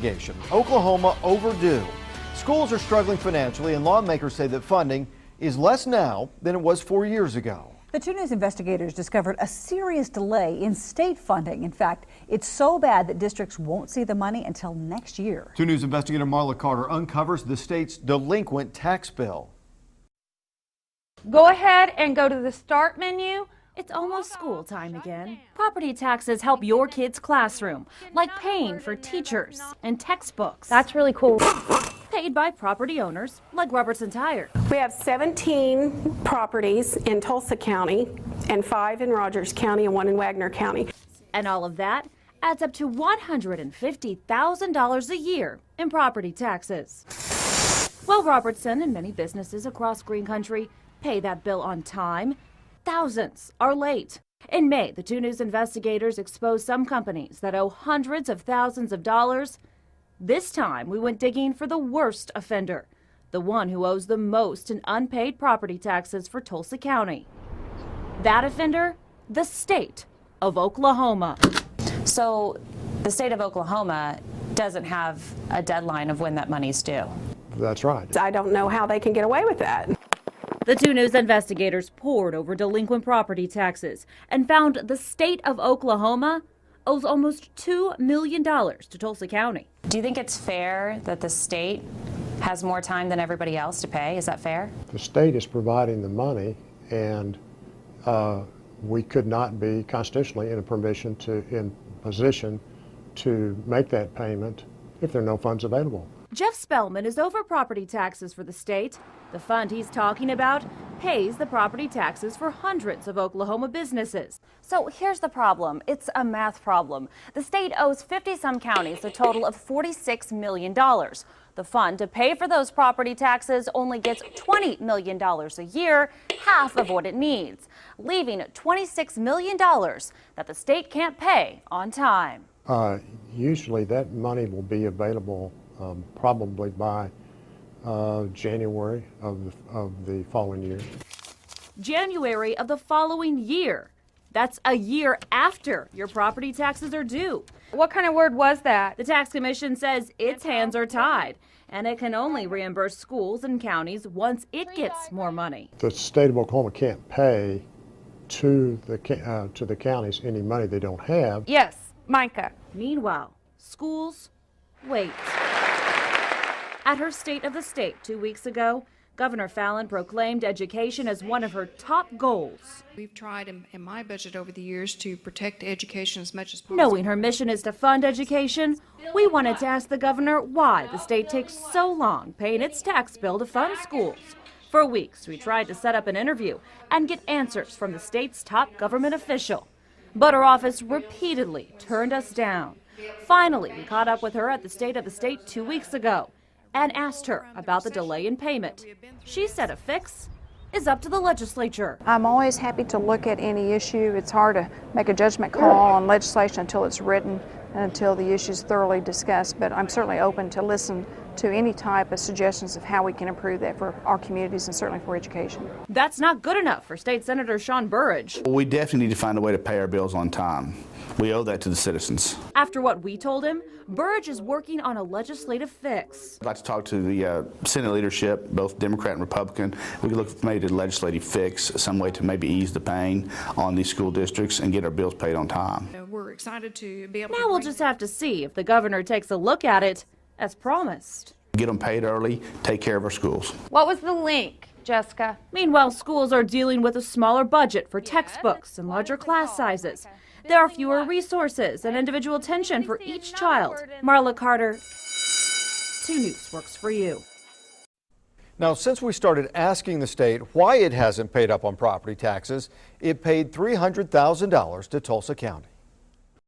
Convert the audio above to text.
investigation. Oklahoma overdue. Schools are struggling financially, and lawmakers say that funding is less now than it was 4 years ago. The 2 News investigators discovered a serious delay in state funding. In fact, it's so bad that districts won't see the money until next year. 2 News investigator Marla Carter uncovers the state's delinquent tax bill. Go ahead and go to the start menu. It's almost school time again. Property taxes help your kid's classroom, like paying for teachers and textbooks. That's really cool. Paid by property owners, like Robertson Tire. We have 17 properties in Tulsa County and 5 in Rogers County and 1 in Wagner County. And all of that adds up to $150,000 a year in property taxes. Well, Robertson and many businesses across Green Country pay that bill on time. Thousands are late. In May, the 2 News investigators exposed some companies that owe hundreds of thousands of dollars. This time, we went digging for the worst offender, the one who owes the most in unpaid property taxes for Tulsa County. That offender, the state of Oklahoma. So the state of Oklahoma doesn't have a deadline of when that money's due. That's right. I don't know how they can get away with that. The 2 News investigators pored over delinquent property taxes and found the state of Oklahoma owes almost $2 million to Tulsa County. Do you think it's fair that the state has more time than everybody else to pay? Is that fair? The state is providing the money, and we could not be constitutionally in position to make that payment if there are no funds available. Jeff Spellman is over property taxes for the state. The fund he's talking about pays the property taxes for hundreds of Oklahoma businesses. So here's the problem. It's a math problem. The state owes 50-some counties a total of $46 million. The fund to pay for those property taxes only gets $20 million a year, half of what it needs, leaving $26 million that the state can't pay on time. Usually that money will be available probably by January of the following year. January of the following year. That's a year after your property taxes are due. What kind of word was that? The tax commission says its hands are tied, and it can only reimburse schools and counties once it gets more money. The state of Oklahoma can't pay to the counties any money they don't have. Yes, Micah. Meanwhile, schools wait. At her State of the State 2 weeks ago, Governor Fallin proclaimed education as one of her top goals. We've tried in my budget over the years to protect education as much as possible. Knowing her mission is to fund education, we wanted to ask the governor why the state takes so long paying its tax bill to fund schools. For weeks, we tried to set up an interview and get answers from the state's top government official. But her office repeatedly turned us down. Finally, we caught up with her at the State of the State 2 weeks ago and asked her about the delay in payment. She said a fix is up to the legislature. I'm always happy to look at any issue. It's hard to make a judgment call on legislation until it's written and until the issue is thoroughly discussed, but I'm certainly open to listen to any type of suggestions of how we can improve that for our communities and certainly for education. That's not good enough for State Senator Sean Burridge. We definitely need to find a way to pay our bills on time. We owe that to the citizens. After what we told him, Burridge is working on a legislative fix. I'd like to talk to the Senate leadership, both Democrat and Republican. We could look for maybe a legislative fix, some way to maybe ease the pain on these school districts and get our bills paid on time. We're excited to be able Now we'll just have to see if the governor takes a look at it as promised. Get them paid early, take care of our schools. What was the link, Jessica? Meanwhile, schools are dealing with a smaller budget for textbooks and larger class sizes. There are fewer resources and individual attention for each child. Marla Carter, 2 News works for you. Now, since we started asking the state why it hasn't paid up on property taxes, it paid $300,000 to Tulsa County.